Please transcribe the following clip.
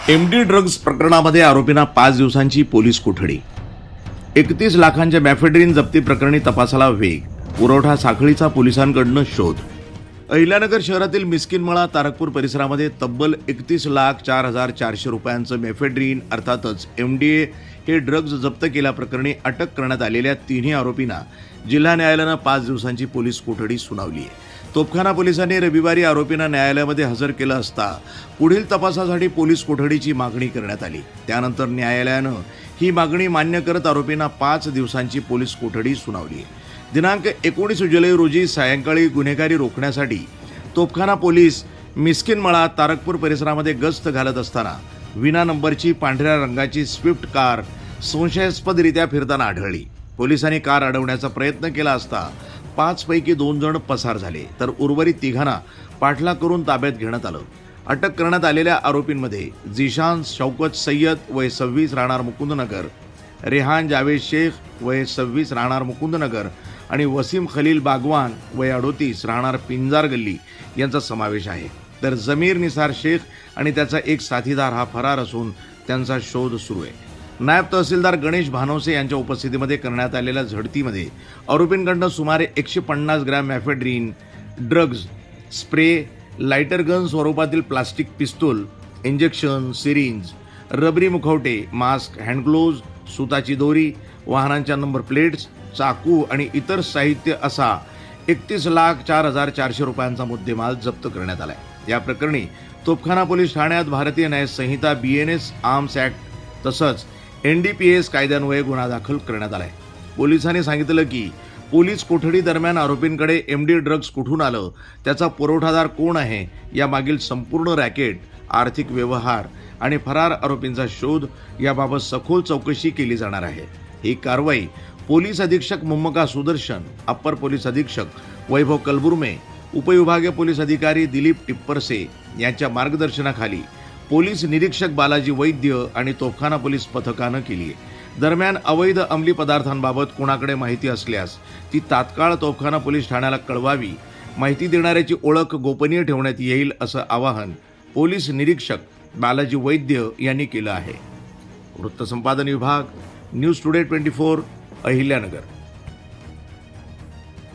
MD drugs प्रकरणामध्ये आरोपींना 5 दिवसांची पोलीस कोठडी. 31 लाखांच्या मॅफेड्रीन जप्ती प्रकरणी तपासाला वेग. पुरवठा साखळीचा पोलिसांकडून शोध. अहिल्यानगर शहरातील मिस्किनमळा तारकपूर परिसरामध्ये तब्बल 31,04,400 रुपयांचं मेफेड्रीन अर्थातच एमडीए हे ड्रग्ज जप्त केल्याप्रकरणी अटक करण्यात आलेल्या तिन्ही आरोपींना जिल्हा न्यायालयानं 5 दिवसांची पोलीस कोठडी सुनावली आहे. तोपखाना पोलिसांनी रविवारी आरोपींना न्यायालयामध्ये हजर केलं असता पुढील तपासासाठी पोलीस कोठडीची मागणी करण्यात आली. त्यानंतर न्यायालयानं ही मागणी मान्य करत आरोपींना 5 दिवसांची पोलीस कोठडी सुनावली. दिनांक 19 जुलै रोजी सायंकाळी गुन्हेगारी रोखण्यासाठी तोपखाना पोलीस मिस्किनमळा तारकपूर परिसरामध्ये गस्त घालत असताना विना नंबरची पांढऱ्या रंगाची स्विफ्ट कार संशयास्पदरित्या फिरताना आढळली. पोलिसांनी कार अडवण्याचा प्रयत्न केला असता 5 पैकी 2 जण पसार झाले तर उर्वरित 3घांना पाठलाग करून ताब्यात घेण्यात आलं. अटक करण्यात आलेल्या आरोपींमध्ये झिशान शौकत सय्यद वय 26 राहणार मुकुंदनगर, रेहान जावेद शेख वय 26 राहणार मुकुंदनगर आणि वसीम खलील बागवान वय 38 राहणार पिंजार गल्ली यांचा समावेश आहे. तर जमीर निसार शेख आणि त्याचा एक साथीदार हा फरार असून त्यांचा शोध सुरू आहे. नायब तहसीलदार गणेश भानवसे यांच्या उपस्थितीमध्ये करण्यात आलेल्या झडतीमध्ये आरोपींकडून सुमारे 150 gram mephedrone, drugs, spray, lighter gun स्वरूपातील प्लास्टिक पिस्तूल, इंजेक्शन, सिरिंज, रबरी मुखवटे, मास्क, हँडग्लोव्ज, सुताची दोरी, वाहनांच्या नंबर प्लेट्स, चाकू आणि इतर साहित्य असा 31,04,400 रुपयांचा मुद्देमाल जप्त करण्यात आलाय. या प्रकरणी तोपखाना पोलीस ठाण्यात भारतीय न्याय संहिता, BNS, आर्म्स ॲक्ट तसंच NDPS कायद्यान्वये गुन्हा दाखल करण्यात आलाय. पोलिसांनी सांगितलं की पोलीस कोठडी दरम्यान आरोपींकडे MD ड्रग्ज कुठून आलं, त्याचा पुरवठादार कोण आहे, यामागील संपूर्ण रॅकेट, आर्थिक व्यवहार आणि फरार आरोपींचा शोध याबाबत सखोल चौकशी केली जाणार आहे. ही कारवाई पोलीस अधीक्षक मुम्मका सुदर्शन, अप्पर पोलीस अधीक्षक वैभव कलबुर्मे, उपविभागीय पोलीस अधिकारी दिलीप टिप्परसे यांच्या मार्गदर्शनाखाली पोलीस निरीक्षक बालाजी वैद्य आणि तोफखाना पोलीस पथकानं केली आहे. दरम्यान अवैध अंमली पदार्थांबाबत कोणाकडे माहिती असल्यास ती तात्काळ तोफखाना पोलीस ठाण्याला कळवावी. माहिती देणाऱ्याची ओळख गोपनीय ठेवण्यात येईल असं आवाहन पोलीस निरीक्षक बालाजी वैद्य यांनी केलं आहे. वृत्तसंपादन विभाग, न्यूज टुडे 24, अहिल्यानगर.